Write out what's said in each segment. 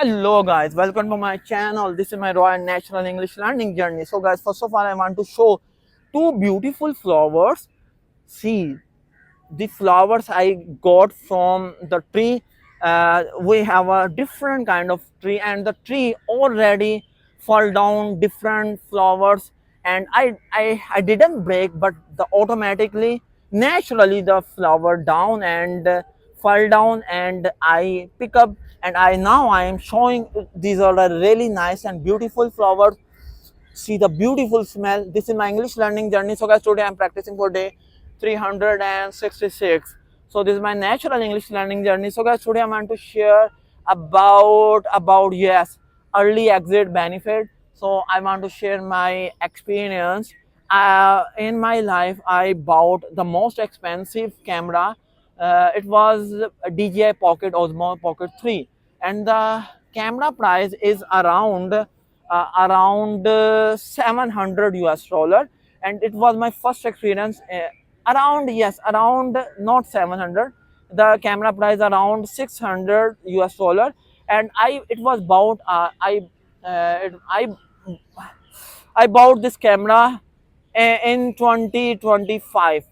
Hello guys, welcome to my channel. This is my Royal National English Learning Journey. So guys, first of all I want to show two beautiful flowers. See, the flowers I got from the tree. We have a different kind of tree, and the tree already fall down different flowers, and I didn't break, but the automatically naturally the flower down and fall down, and I pick up, and I am showing these are the really nice and beautiful flowers. See the beautiful smell. This is my English learning journey. So guys, today I'm practicing for day 366. So this is my natural English learning journey. So guys, today I want to share about yes, early exit benefit. So I want to share my experience. In my life I bought the most expensive camera. It was a DJI Pocket Osmo Pocket 3, and the camera price is around 700 US dollar, and it was my first experience. Around not 700, the camera price around 600 US dollar, and I it was bought I bought this camera in 2025,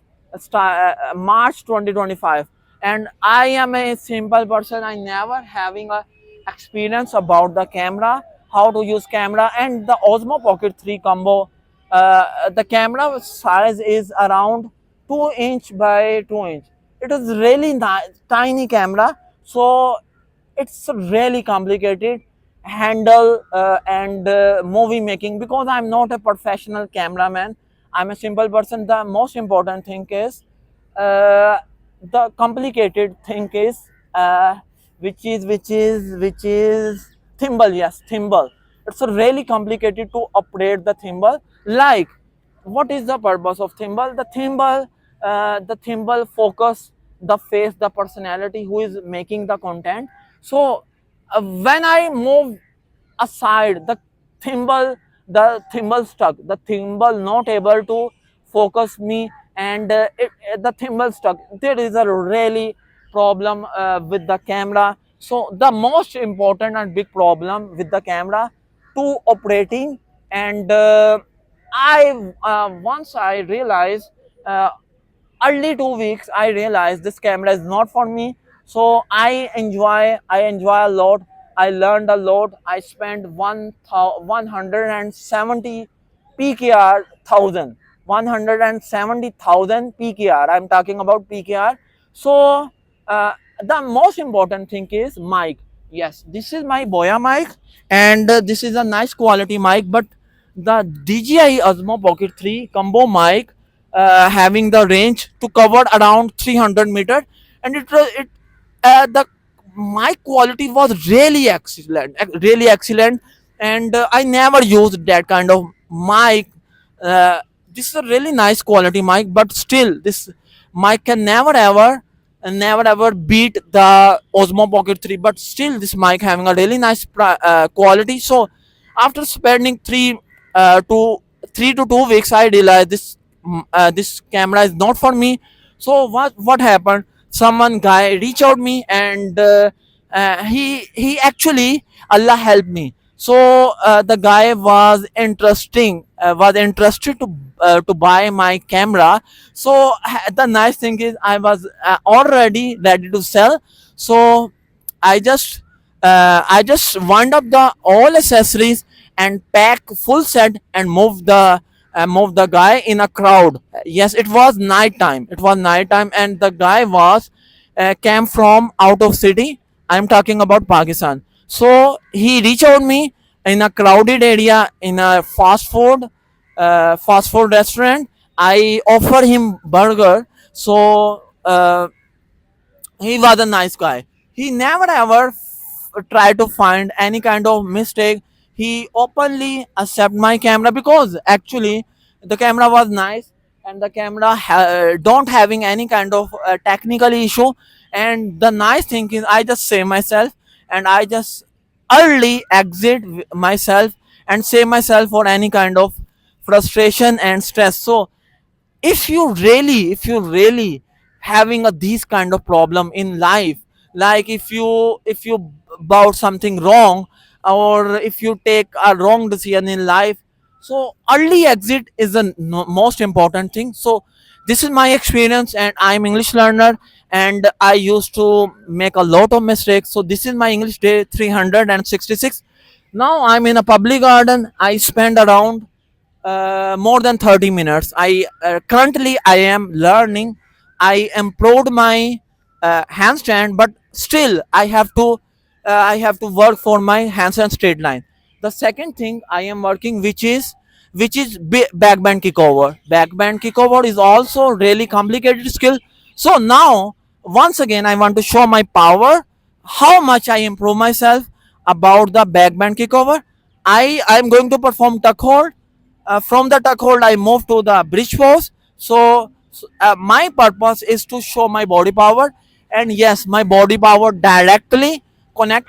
March 2025, and I am a simple person. I never having a experience about the camera, how to use camera, and the Osmo Pocket 3 combo. The camera size is around 2 inch by 2 inch. It is really tiny camera, so it's really complicated handle and movie making, because I'm not a professional cameraman. I'm a simple person. The most important thing is uh, the complicated thing is which is thimble. Yes, thimble. It's really complicated to operate the thimble. Like, what is the purpose of thimble? The thimble focus the face, the personality who is making the content. So when I move aside thimble the thimble stuck, the thimble not able to focus me, and the thimble stuck. There is a really problem with the camera. So the most important and big problem with the camera to operating, and I once I realized, uh, early 2 weeks I realized this camera is not for me. So I enjoy a lot. I learned a lot. I spent 170 pkr thousand 170,000 pkr. I'm talking about pkr. So uh, the most important thing is mic. Yes, this is my Boya mic, and this is a nice quality mic. But the DJI Osmo Pocket 3 combo mic, having the range to cover around 300 meter, and the mic quality was really excellent, and I never used that kind of mic. uh, this is a really nice quality mic, but still this mic can never ever beat the Osmo Pocket 3. But still this mic having a really nice quality. So after spending to 3 to 2 weeks, I realized this camera is not for me. So what happened? Someone guy reached out me, and he actually, Allah helped me. So the guy was interested to buy my camera. So the nice thing is I was already ready to sell. So I just wound up the all accessories and pack full set and move the guy in a crowd. Yes, it was night time. It was night time, and the guy was came from out of city. I'm talking about Pakistan. So he reached out me in a crowded area in a fast food restaurant. I offer him burger. So he was a nice guy. He never ever tried to find any kind of mistake. He openly accept my camera, because actually the camera was nice, and the camera don't having any kind of technical issue. And the nice thing is I just save myself, and I just early exit myself and save myself for any kind of frustration and stress. So if you really having a these kind of problem in life, like if you about something wrong, or if you take a wrong decision in life, so early exit is the most important thing. So this is my experience, and I'm English learner, and I used to make a lot of mistakes. So this is my English day 366. Now I'm in a public garden. I spend around more than 30 minutes. I currently I am learning. I improved my handstand, but still I have to work for my handstand straight line. The second thing I am working, which is back bend kickover. Back bend kickover is also really complicated skill. So now once again I want to show my power, how much I improve myself about the back bend kickover. I am going to perform tuck hold. From the tuck hold I move to the bridge pose. So my purpose is to show my body power, and yes, my body power directly connect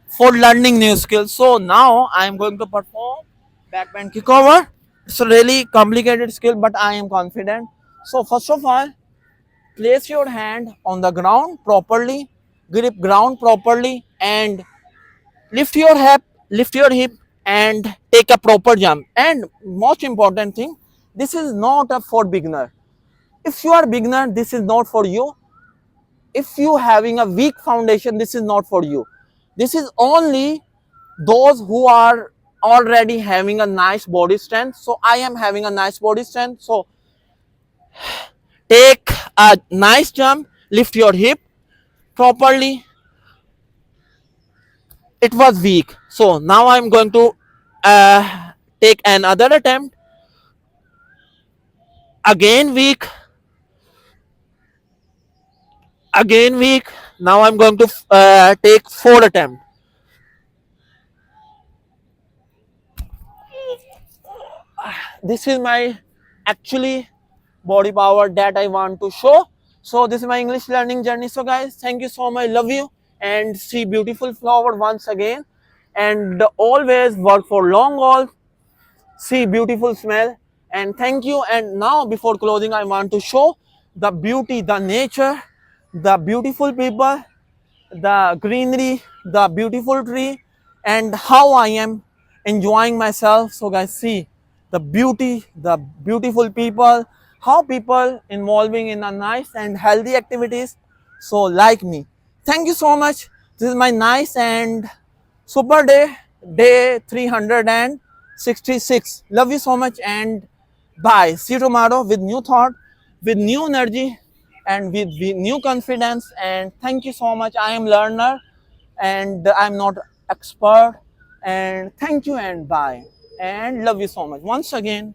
for learning new skills. So now I am going to perform back bend kickover. It's a really complicated skill, but I am confident. So first of all, place your hand on the ground properly, grip ground properly, and lift your hip and take a proper jump. And most important thing, this is not a for beginner. If you are beginner, this is not for you. If you having a weak foundation, this is not for you. This is only those who are already having a nice body strength. So I am having a nice body strength. So take a nice jump, lift your hip properly. It was weak, so now I'm going to take another attempt. Again weak, again weak. Now I'm going to take four attempt. This is my actually body power that I want to show. So this is my English learning journey. So guys, thank you so much, love you, and see beautiful flower once again, and always work for long haul, see beautiful smell, and thank you. And now before closing I want to show the beauty, the nature, the beautiful people, the greenery, the beautiful tree, and how I am enjoying myself. So guys, see the beauty, the beautiful people, how people involving in a nice and healthy activities. So like me, thank you so much. This is my nice and super day, day 366. Love you so much, and bye. See you tomorrow with new thought, with new energy, and with new confidence. And thank you so much. I am learner, and I'm not expert. And thank you, and bye. And love you so much once again.